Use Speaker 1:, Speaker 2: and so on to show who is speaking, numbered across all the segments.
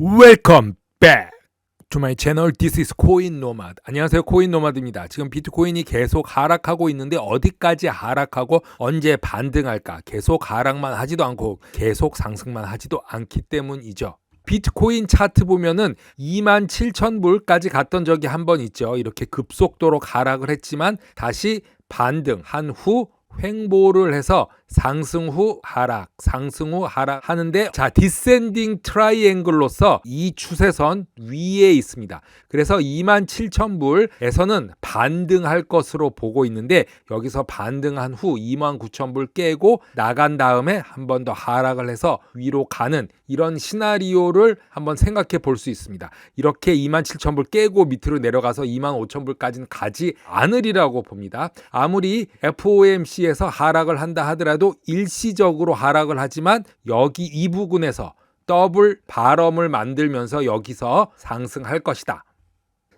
Speaker 1: Welcome back to my channel. This is 코인 노마드. 안녕하세요, 코인 노마드입니다. 지금 비트코인이 계속 하락하고 있는데 어디까지 하락하고 언제 반등할까? 계속 하락만 하지도 않고 계속 상승만 하지도 않기 때문이죠. 비트코인 차트 보면은 27,000불까지 갔던 적이 한 번 있죠. 이렇게 급속도로 하락을 했지만 다시 반등한 후 횡보를 해서 상승 후 하락, 상승 후 하락 하는데, 자, 디센딩 트라이앵글로서 이 추세선 위에 있습니다. 그래서 27,000불에서는 반등할 것으로 보고 있는데, 여기서 반등한 후 29,000불 깨고 나간 다음에 한 번 더 하락을 해서 위로 가는 이런 시나리오를 한번 생각해 볼 수 있습니다. 이렇게 27,000불 깨고 밑으로 내려가서 25,000불까지는 가지 않으리라고 봅니다. 아무리 FOMC에서 하락을 한다 하더라도 일시적으로 하락을 하지만 여기 이 부근에서 더블 바럼을 만들면서 여기서 상승할 것이다.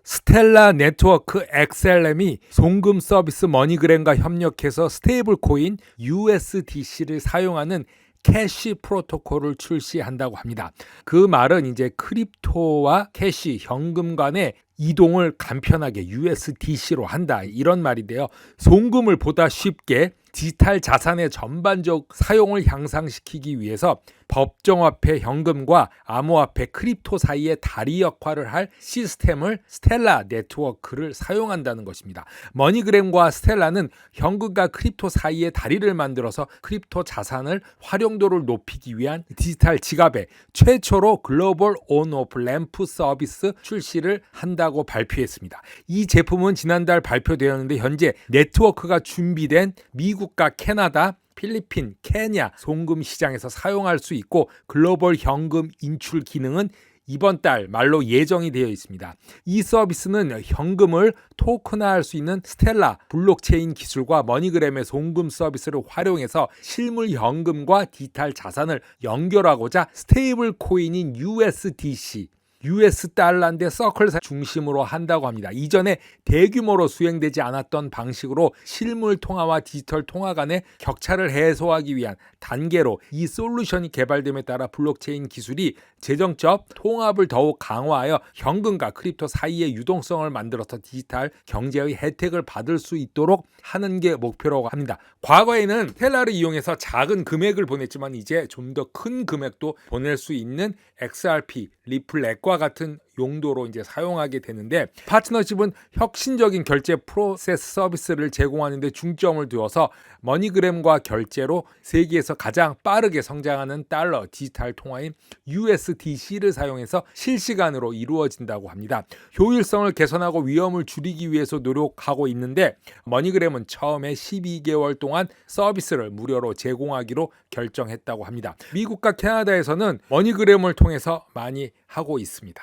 Speaker 1: 스텔라 네트워크 XLM이 송금 서비스 머니그램과 협력해서 스테이블 코인 USDC를 사용하는 캐시 프로토콜을 출시한다고 합니다. 그 말은 이제 크립토와 캐시, 현금 간의 이동을 간편하게 USDC로 한다, 이런 말인데요. 송금을 보다 쉽게 디지털 자산의 전반적 사용을 향상시키기 위해서 법정화폐 현금과 암호화폐 크립토 사이의 다리 역할을 할 시스템을 스텔라 네트워크를 사용한다는 것입니다. 머니그램과 스텔라는 현금과 크립토 사이의 다리를 만들어서 크립토 자산을 활용도를 높이기 위한 디지털 지갑의 최초로 글로벌 온오프 램프 서비스 출시를 한다고 발표했습니다. 이 제품은 지난달 발표되었는데 현재 네트워크가 준비된 미국과 캐나다, 필리핀, 케냐 송금 시장에서 사용할 수 있고, 글로벌 현금 인출 기능은 이번 달 말로 예정이 되어 있습니다. 이 서비스는 현금을 토큰화할 수 있는 스텔라 블록체인 기술과 머니그램의 송금 서비스를 활용해서 실물 현금과 디지털 자산을 연결하고자 스테이블 코인인 USDC, US 달러인데 서클 중심으로 한다고 합니다. 이전에 대규모로 수행되지 않았던 방식으로 실물 통화와 디지털 통화 간의 격차를 해소하기 위한 단계로 이 솔루션이 개발됨에 따라 블록체인 기술이 재정적 통합을 더욱 강화하여 현금과 크립토 사이의 유동성을 만들어서 디지털 경제의 혜택을 받을 수 있도록 하는 게 목표라고 합니다. 과거에는 텔라를 이용해서 작은 금액을 보냈지만 이제 좀 더 큰 금액도 보낼 수 있는 XRP, 리플렉과 같은 용도로 이제 사용하게 되는데, 파트너십은 혁신적인 결제 프로세스 서비스를 제공하는 데 중점을 두어서 머니그램과 결제로 세계에서 가장 빠르게 성장하는 달러 디지털 통화인 USDC를 사용해서 실시간으로 이루어진다고 합니다. 효율성을 개선하고 위험을 줄이기 위해서 노력하고 있는데, 머니그램은 처음에 12개월 동안 서비스를 무료로 제공하기로 결정했다고 합니다. 미국과 캐나다에서는 머니그램을 통해서 많이 하고 있습니다.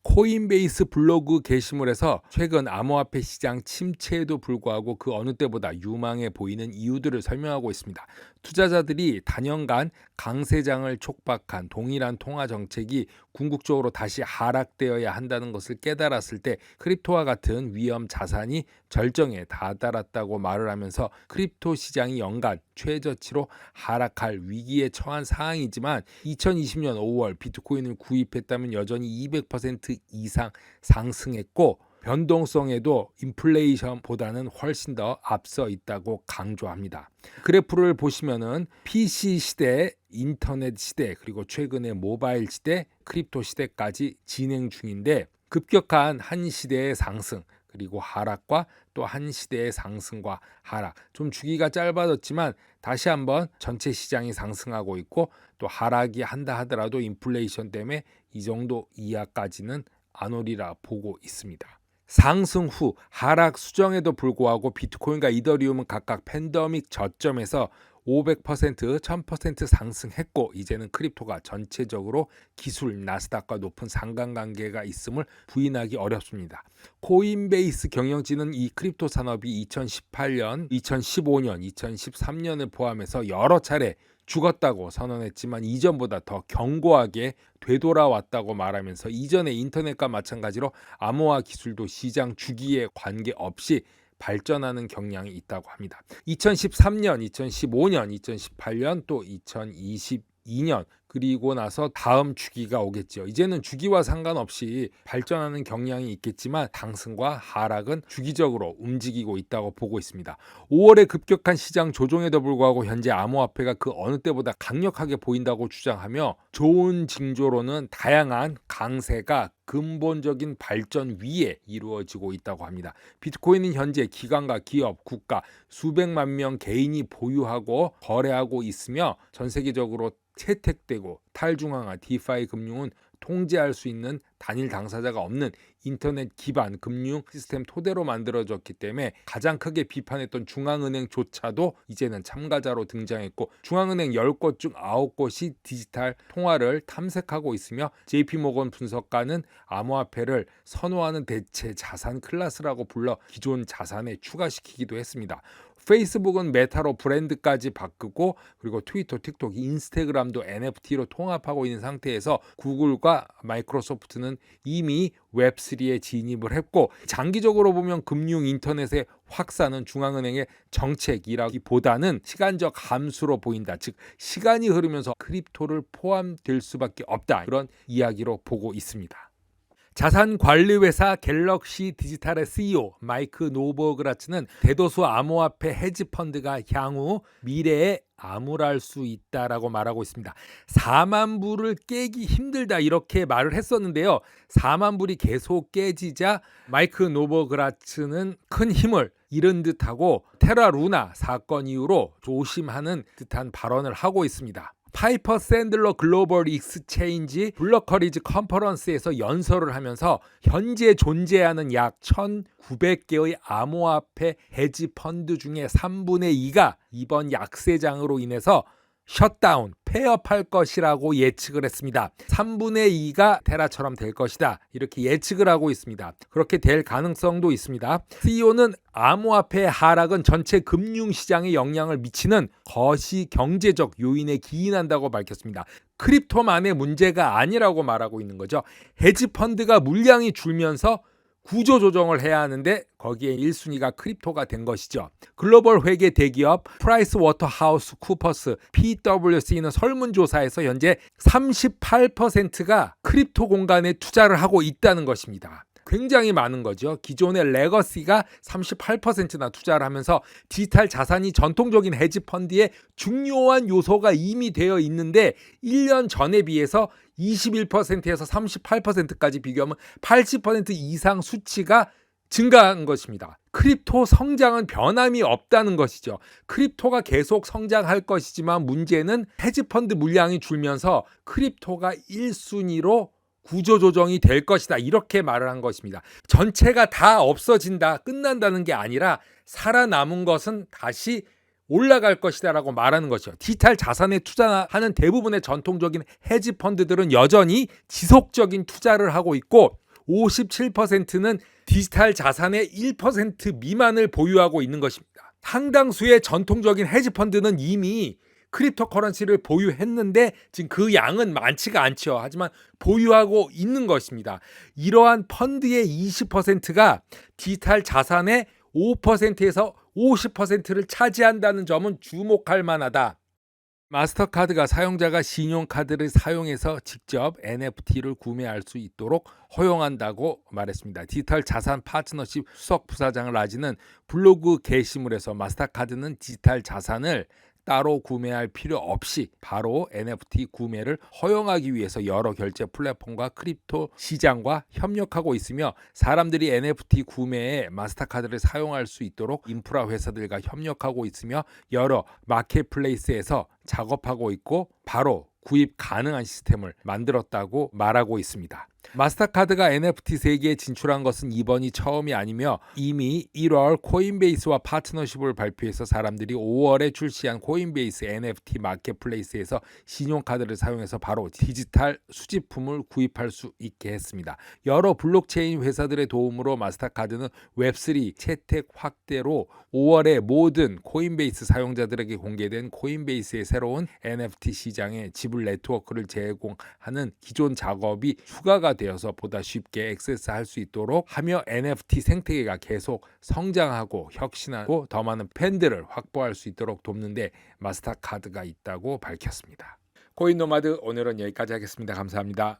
Speaker 1: 코인베이스 블로그 게시물에서 최근 암호화폐 시장 침체에도 불구하고 그 어느 때보다 유망해 보이는 이유들을 설명하고 있습니다. 투자자들이 단연간 강세장을 촉박한 동일한 통화 정책이 궁극적으로 다시 하락되어야 한다는 것을 깨달았을 때 크립토와 같은 위험 자산이 절정에 다다랐다고 말을 하면서, 크립토 시장이 연간 최저치로 하락할 위기에 처한 상황이지만 2020년 5월 비트코인을 구입했다면 여전히 200% 이상 상승했고, 변동성에도 인플레이션보다는 훨씬 더 앞서 있다고 강조합니다. 그래프를 보시면은 PC 시대, 인터넷 시대, 그리고 최근에 모바일 시대, 크립토 시대까지 진행 중인데, 급격한 한 시대의 상승 그리고 하락과 또 한 시대의 상승과 하락, 좀 주기가 짧아졌지만 다시 한번 전체 시장이 상승하고 있고, 또 하락이 한다 하더라도 인플레이션 때문에 이 정도 이하까지는 안 오리라 보고 있습니다. 상승 후 하락 수정에도 불구하고 비트코인과 이더리움은 각각 팬데믹 저점에서 500%, 1000% 상승했고, 이제는 크립토가 전체적으로 기술 나스닥과 높은 상관관계가 있음을 부인하기 어렵습니다. 코인베이스 경영진은 이 크립토 산업이 2018년, 2015년, 2013년을 포함해서 여러 차례 죽었다고 선언했지만 이전보다 더 견고하게 되돌아왔다고 말하면서, 이전의 인터넷과 마찬가지로 암호화 기술도 시장 주기에 관계없이 발전하는 경향이 있다고 합니다. 2013년, 2015년, 2018년 또 2022년 그리고 나서 다음 주기가 오겠죠. 이제는 주기와 상관없이 발전하는 경향이 있겠지만 상승과 하락은 주기적으로 움직이고 있다고 보고 있습니다. 5월에 급격한 시장 조정에도 불구하고 현재 암호화폐가 그 어느 때보다 강력하게 보인다고 주장하며 좋은 징조로는 다양한 강세가 근본적인 발전 위에 이루어지고 있다고 합니다. 비트코인은 현재 기관과 기업, 국가, 수백만 명 개인이 보유하고 거래하고 있으며 전 세계적으로 채택되고 탈중앙화 디파이 금융은 통제할 수 있는 단일 당사자가 없는 인터넷 기반 금융 시스템 토대로 만들어졌기 때문에 가장 크게 비판했던 중앙은행조차도 이제는 참가자로 등장했고 중앙은행 10곳 중 9곳이 디지털 통화를 탐색하고 있으며 JP모건 분석가는 암호화폐를 선호하는 대체 자산 클래스라고 불러 기존 자산에 추가시키기도 했습니다. 페이스북은 메타로 브랜드까지 바꾸고 그리고 트위터, 틱톡, 인스타그램도 NFT로 통합하고 있는 상태에서 구글과 마이크로소프트는 이미 웹3에 진입을 했고 장기적으로 보면 금융 인터넷의 확산은 중앙은행의 정책이라기보다는 시간적 함수로 보인다. 즉 시간이 흐르면서 크립토를 포함될 수밖에 없다. 그런 이야기로 보고 있습니다. 자산관리회사 갤럭시 디지털의 CEO 마이크 노버그라츠는 대도수 암호화폐 헤지펀드가 향후 미래에 암울할 수 있다라고 말하고 있습니다. 4만 불을 깨기 힘들다 이렇게 말을 했었는데요. 4만 불이 계속 깨지자 마이크 노버그라츠는 큰 힘을 잃은 듯하고 테라 루나 사건 이후로 조심하는 듯한 발언을 하고 있습니다. 파이퍼 샌들러 글로벌 익스체인지 블럭커리지 컨퍼런스에서 연설을 하면서 현재 존재하는 약 1,900개의 암호화폐 헤지 펀드 중에 3분의 2가 이번 약세장으로 인해서 셧다운, 폐업할 것이라고 예측을 했습니다. 3분의 2가 테라처럼 될 것이다. 이렇게 예측을 하고 있습니다. 그렇게 될 가능성도 있습니다. CEO는 암호화폐의 하락은 전체 금융시장에 영향을 미치는 거시 경제적 요인에 기인한다고 밝혔습니다. 크립토만의 문제가 아니라고 말하고 있는 거죠. 헤지펀드가 물량이 줄면서 구조조정을 해야 하는데 거기에 1순위가 크립토가 된 것이죠. 글로벌 회계 대기업 프라이스워터하우스 쿠퍼스 PwC는 설문조사에서 현재 38%가 크립토 공간에 투자를 하고 있다는 것입니다. 굉장히 많은 거죠. 기존의 레거시가 38%나 투자를 하면서 디지털 자산이 전통적인 헤지펀드의 중요한 요소가 이미 되어 있는데 1년 전에 비해서 21%에서 38%까지 비교하면 80% 이상 수치가 증가한 것입니다. 크립토 성장은 변함이 없다는 것이죠. 크립토가 계속 성장할 것이지만 문제는 헤지펀드 물량이 줄면서 크립토가 1순위로 구조조정이 될 것이다. 이렇게 말을 한 것입니다. 전체가 다 없어진다, 끝난다는 게 아니라 살아남은 것은 다시 올라갈 것이다 라고 말하는 것이죠. 디지털 자산에 투자하는 대부분의 전통적인 헤지펀드들은 여전히 지속적인 투자를 하고 있고 57%는 디지털 자산의 1% 미만을 보유하고 있는 것입니다. 상당수의 전통적인 헤지펀드는 이미 크립토커런시를 보유했는데 지금 그 양은 많지가 않죠. 하지만 보유하고 있는 것입니다. 이러한 펀드의 20%가 디지털 자산의 5%에서 50%를 차지한다는 점은 주목할 만하다. 마스터카드가 사용자가 신용카드를 사용해서 직접 NFT를 구매할 수 있도록 허용한다고 말했습니다. 디지털 자산 파트너십 수석 부사장 라지는 블로그 게시물에서 마스터카드는 디지털 자산을 따로 구매할 필요 없이 바로 NFT 구매를 허용하기 위해서 여러 결제 플랫폼과 크립토 시장과 협력하고 있으며 사람들이 NFT 구매에 마스터카드를 사용할 수 있도록 인프라 회사들과 협력하고 있으며 여러 마켓플레이스에서 작업하고 있고 바로 구입 가능한 시스템을 만들었다고 말하고 있습니다. 마스터카드가 NFT 세계에 진출한 것은 이번이 처음이 아니며 이미 1월 코인베이스와 파트너십을 발표해서 사람들이 5월에 출시한 코인베이스 NFT 마켓플레이스에서 신용카드를 사용해서 바로 디지털 수집품을 구입할 수 있게 했습니다. 여러 블록체인 회사들의 도움으로 마스터카드는 웹3 채택 확대로 5월에 모든 코인베이스 사용자들에게 공개된 코인베이스의 새로운 NFT 시장에 지불 네트워크를 제공하는 기존 작업이 추가가 되어서 보다 쉽게 액세스할 수 있도록 하며 NFT 생태계가 계속 성장하고 혁신하고 더 많은 팬들을 확보할 수 있도록 돕는데 마스터카드가 있다고 밝혔습니다. 코인 노마드 오늘은 여기까지 하겠습니다. 감사합니다.